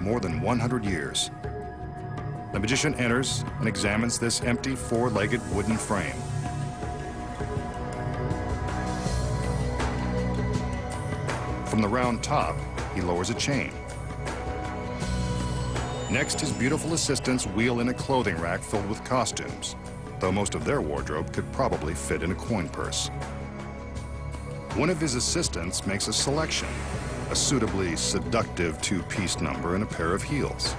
more than 100 years. The magician enters and examines this empty four-legged wooden frame. From the round top, he lowers a chain. Next, his beautiful assistants wheel in a clothing rack filled with costumes, though most of their wardrobe could probably fit in a coin purse. One of his assistants makes a selection, a suitably seductive two-piece number and a pair of heels.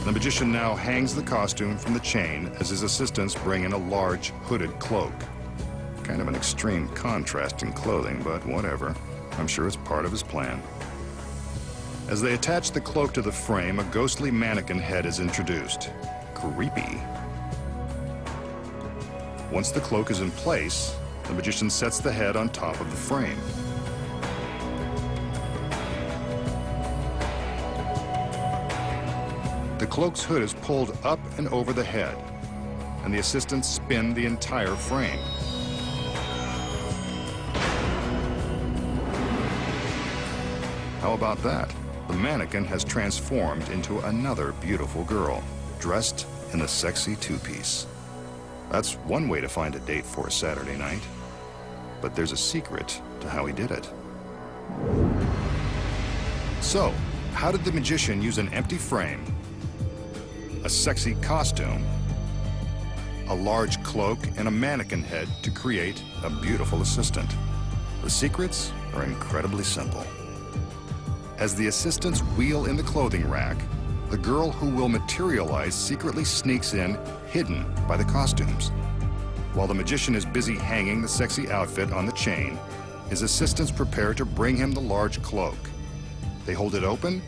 The magician now hangs the costume from the chain as his assistants bring in a large hooded cloak. Kind of an extreme contrast in clothing, but whatever. I'm sure it's part of his plan. As they attach the cloak to the frame, a ghostly mannequin head is introduced. Creepy. Once the cloak is in place, the magician sets the head on top of the frame. The cloak's hood is pulled up and over the head, and the assistants spin the entire frame. How about that? The mannequin has transformed into another beautiful girl, dressed in a sexy two-piece. That's one way to find a date for a Saturday night. But there's a secret to how he did it. So, how did the magician use an empty frame, a sexy costume, a large cloak, and a mannequin head to create a beautiful assistant? The secrets are incredibly simple. As the assistants wheel in the clothing rack, the girl who will materialize secretly sneaks in, hidden by the costumes. While the magician is busy hanging the sexy outfit on the chain, his assistants prepare to bring him the large cloak. They hold it open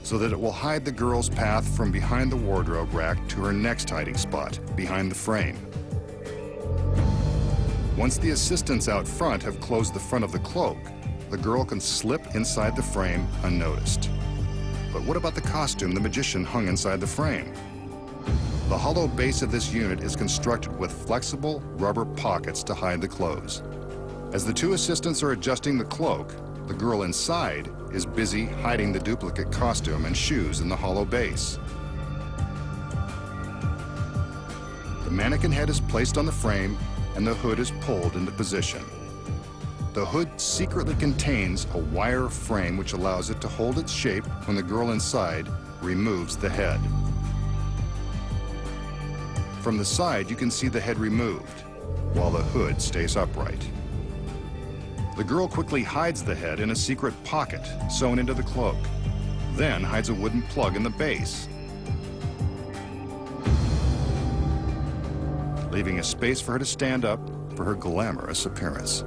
so that it will hide the girl's path from behind the wardrobe rack to her next hiding spot, behind the frame. Once the assistants out front have closed the front of the cloak, the girl can slip inside the frame unnoticed. But what about the costume the magician hung inside the frame? The hollow base of this unit is constructed with flexible rubber pockets to hide the clothes. As the two assistants are adjusting the cloak, the girl inside is busy hiding the duplicate costume and shoes in the hollow base. The mannequin head is placed on the frame and the hood is pulled into position. The hood secretly contains a wire frame which allows it to hold its shape when the girl inside removes the head. From the side, you can see the head removed, while the hood stays upright. The girl quickly hides the head in a secret pocket sewn into the cloak, then hides a wooden plug in the base, leaving a space for her to stand up for her glamorous appearance.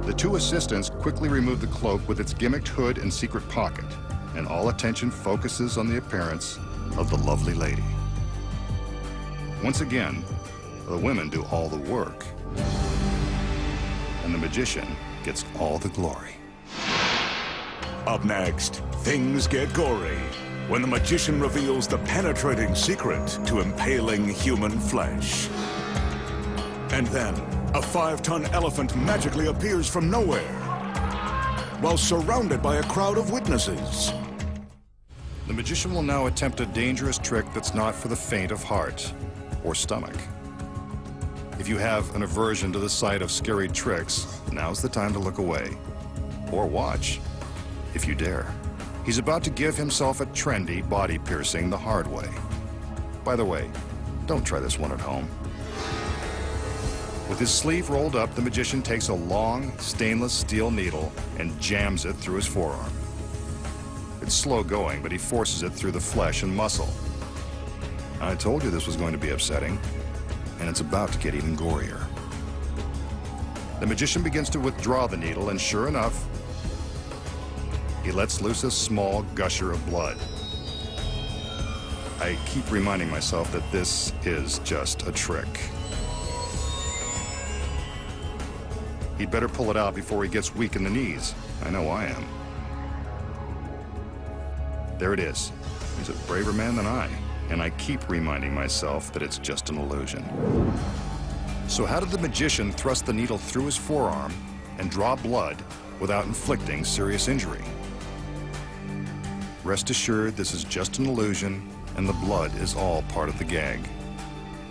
The two assistants quickly remove the cloak with its gimmicked hood and secret pocket, and all attention focuses on the appearance of the lovely lady. Once again, the women do all the work, and the magician gets all the glory. Up next, things get gory when the magician reveals the penetrating secret to impaling human flesh. And then, a 5-ton elephant magically appears from nowhere while surrounded by a crowd of witnesses. The magician will now attempt a dangerous trick that's not for the faint of heart or stomach. If you have an aversion to the sight of scary tricks, now's the time to look away. Or watch, if you dare. He's about to give himself a trendy body piercing the hard way. By the way, don't try this one at home. With his sleeve rolled up, the magician takes a long stainless steel needle and jams it through his forearm. It's slow going, but he forces it through the flesh and muscle. I told you this was going to be upsetting, and it's about to get even gorier. The magician begins to withdraw the needle, and sure enough, he lets loose a small gusher of blood. I keep reminding myself that this is just a trick. He'd better pull it out before he gets weak in the knees. I know I am. There it is. He's a braver man than I, and I keep reminding myself that it's just an illusion. So how did the magician thrust the needle through his forearm and draw blood without inflicting serious injury. Rest assured, this is just an illusion, and the blood is all part of the gag.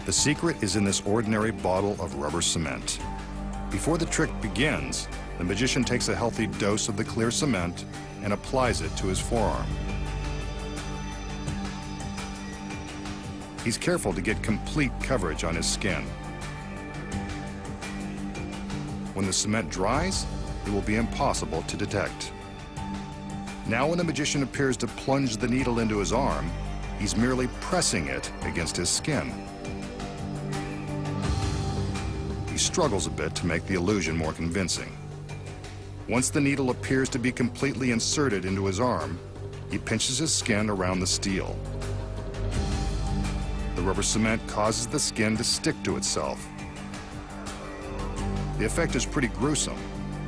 The secret is in this ordinary bottle of rubber cement. Before the trick begins, the magician takes a healthy dose of the clear cement and applies it to his forearm. He's careful to get complete coverage on his skin. When the cement dries, it will be impossible to detect. Now when the magician appears to plunge the needle into his arm, he's merely pressing it against his skin. He struggles a bit to make the illusion more convincing. Once the needle appears to be completely inserted into his arm, he pinches his skin around the steel. The rubber cement causes the skin to stick to itself. The effect is pretty gruesome,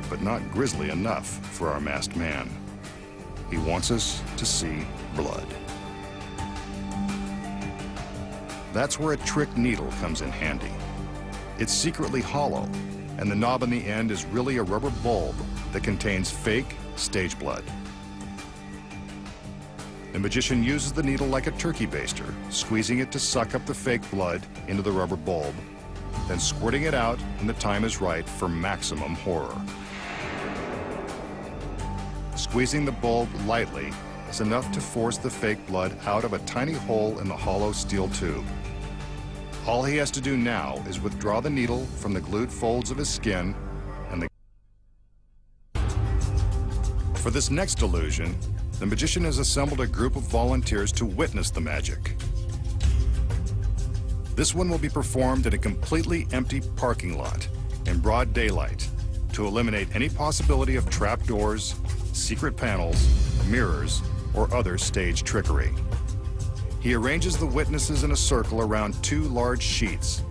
but not grisly enough for our masked man. He wants us to see blood. That's where a trick needle comes in handy. It's secretly hollow, and the knob on the end is really a rubber bulb that contains fake stage blood. The magician uses the needle like a turkey baster, squeezing it to suck up the fake blood into the rubber bulb, then squirting it out when the time is right for maximum horror. Squeezing the bulb lightly is enough to force the fake blood out of a tiny hole in the hollow steel tube. All he has to do now is withdraw the needle from the glued folds of his skin and the... For this next illusion, the magician has assembled a group of volunteers to witness the magic. This one will be performed in a completely empty parking lot in broad daylight to eliminate any possibility of trapdoors, secret panels, mirrors, or other stage trickery. He arranges the witnesses in a circle around two large sheets.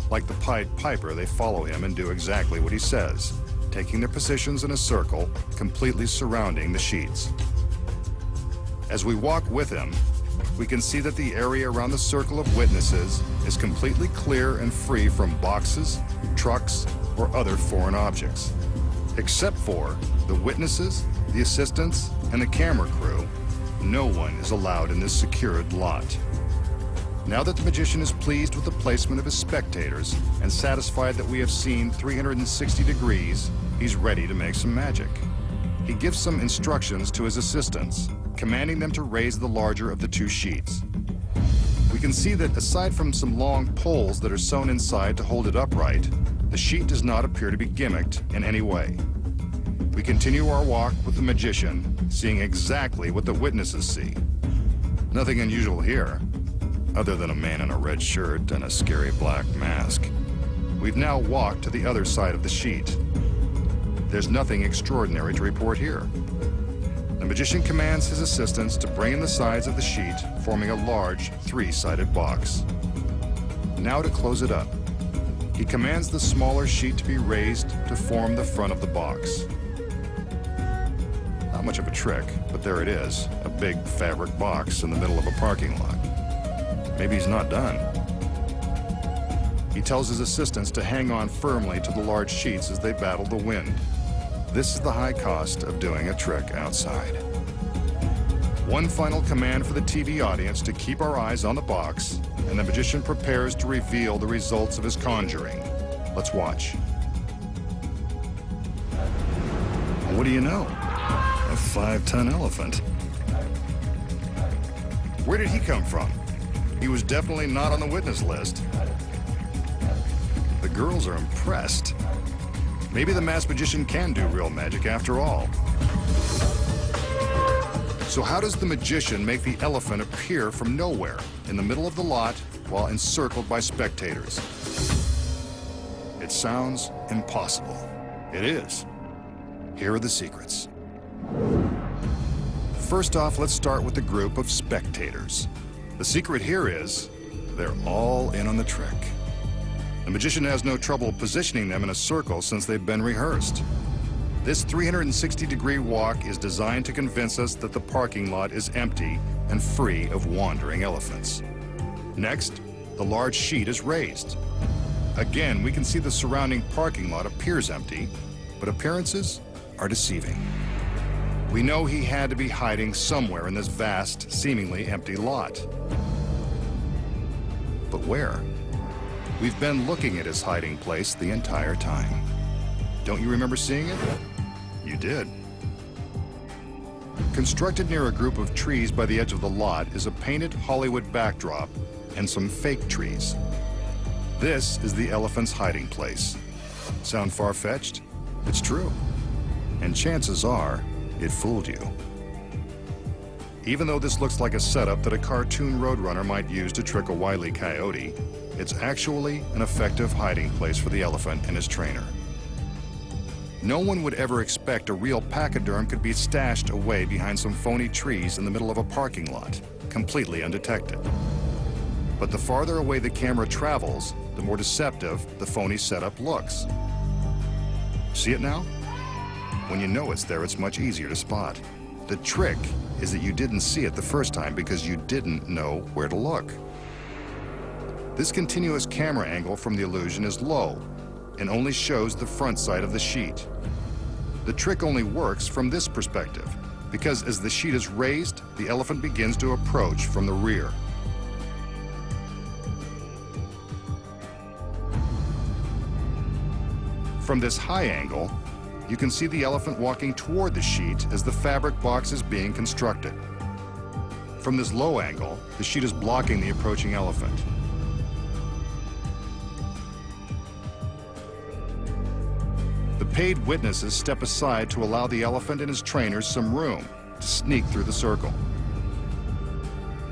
Like the Pied Piper, they follow him and do exactly what he says, taking their positions in a circle, completely surrounding the sheets. As we walk with him, we can see that the area around the circle of witnesses is completely clear and free from boxes, trucks, or other foreign objects. Except for the witnesses, the assistants, and the camera crew, no one is allowed in this secured lot. Now that the magician is pleased with the placement of his spectators and satisfied that we have seen 360 degrees, he's ready to make some magic. He gives some instructions to his assistants, commanding them to raise the larger of the two sheets. We can see that aside from some long poles that are sewn inside to hold it upright, the sheet does not appear to be gimmicked in any way. We continue our walk with the magician, seeing exactly what the witnesses see. Nothing unusual here, other than a man in a red shirt and a scary black mask. We've now walked to the other side of the sheet. There's nothing extraordinary to report here. The magician commands his assistants to bring in the sides of the sheet, forming a large three-sided box. Now to close it up, he commands the smaller sheet to be raised to form the front of the box. Not much of a trick, but there it is, a big fabric box in the middle of a parking lot. Maybe he's not done. He tells his assistants to hang on firmly to the large sheets as they battle the wind. This is the high cost of doing a trick outside. One final command for the TV audience to keep our eyes on the box, and the magician prepares to reveal the results of his conjuring. Let's watch. What do you know? A 5-ton elephant. Where did he come from? He was definitely not on the witness list. The girls are impressed. Maybe the masked magician can do real magic after all. So how does the magician make the elephant appear from nowhere in the middle of the lot while encircled by spectators? It sounds impossible. It is. Here are the secrets. First off, let's start with the group of spectators. The secret here is they're all in on the trick. The magician has no trouble positioning them in a circle since they've been rehearsed. This 360-degree walk is designed to convince us that the parking lot is empty and free of wandering elephants. Next, the large sheet is raised. Again, we can see the surrounding parking lot appears empty, but appearances are deceiving. We know he had to be hiding somewhere in this vast, seemingly empty lot. But where? We've been looking at his hiding place the entire time. Don't you remember seeing it? You did. Constructed near a group of trees by the edge of the lot is a painted Hollywood backdrop and some fake trees. This is the elephant's hiding place. Sound far-fetched? It's true. And chances are, it fooled you. Even though this looks like a setup that a cartoon roadrunner might use to trick a wily coyote, it's actually an effective hiding place for the elephant and his trainer. No one would ever expect a real pachyderm could be stashed away behind some phony trees in the middle of a parking lot, completely undetected. But the farther away the camera travels, the more deceptive the phony setup looks. See it now? When you know it's there, it's much easier to spot. The trick is that you didn't see it the first time because you didn't know where to look. This continuous camera angle from the illusion is low and only shows the front side of the sheet. The trick only works from this perspective because as the sheet is raised, the elephant begins to approach from the rear. From this high angle, you can see the elephant walking toward the sheet as the fabric box is being constructed. From this low angle, the sheet is blocking the approaching elephant. The paid witnesses step aside to allow the elephant and his trainers some room to sneak through the circle.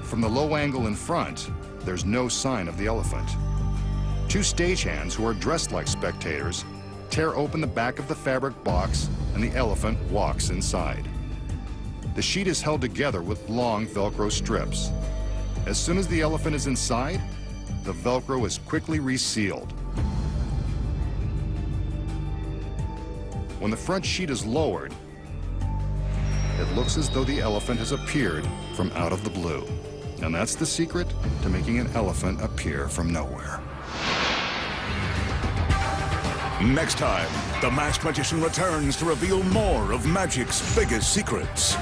From the low angle in front, there's no sign of the elephant. Two stagehands who are dressed like spectators tear open the back of the fabric box and the elephant walks inside. The sheet is held together with long Velcro strips. As soon as the elephant is inside, the Velcro is quickly resealed. When the front sheet is lowered, it looks as though the elephant has appeared from out of the blue. And that's the secret to making an elephant appear from nowhere. Next time, the masked magician returns to reveal more of magic's biggest secrets.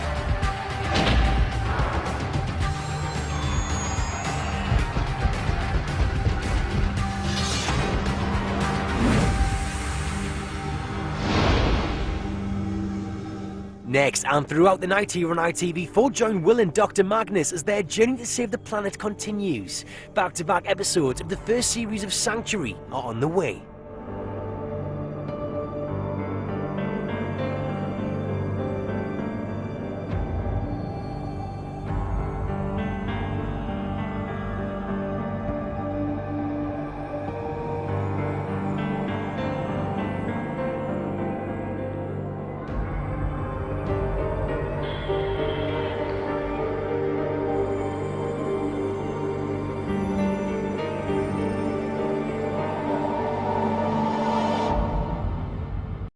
Next, and throughout the night here on ITV4, join Will and Dr. Magnus as their journey to save the planet continues. Back-to-back episodes of the first series of Sanctuary are on the way.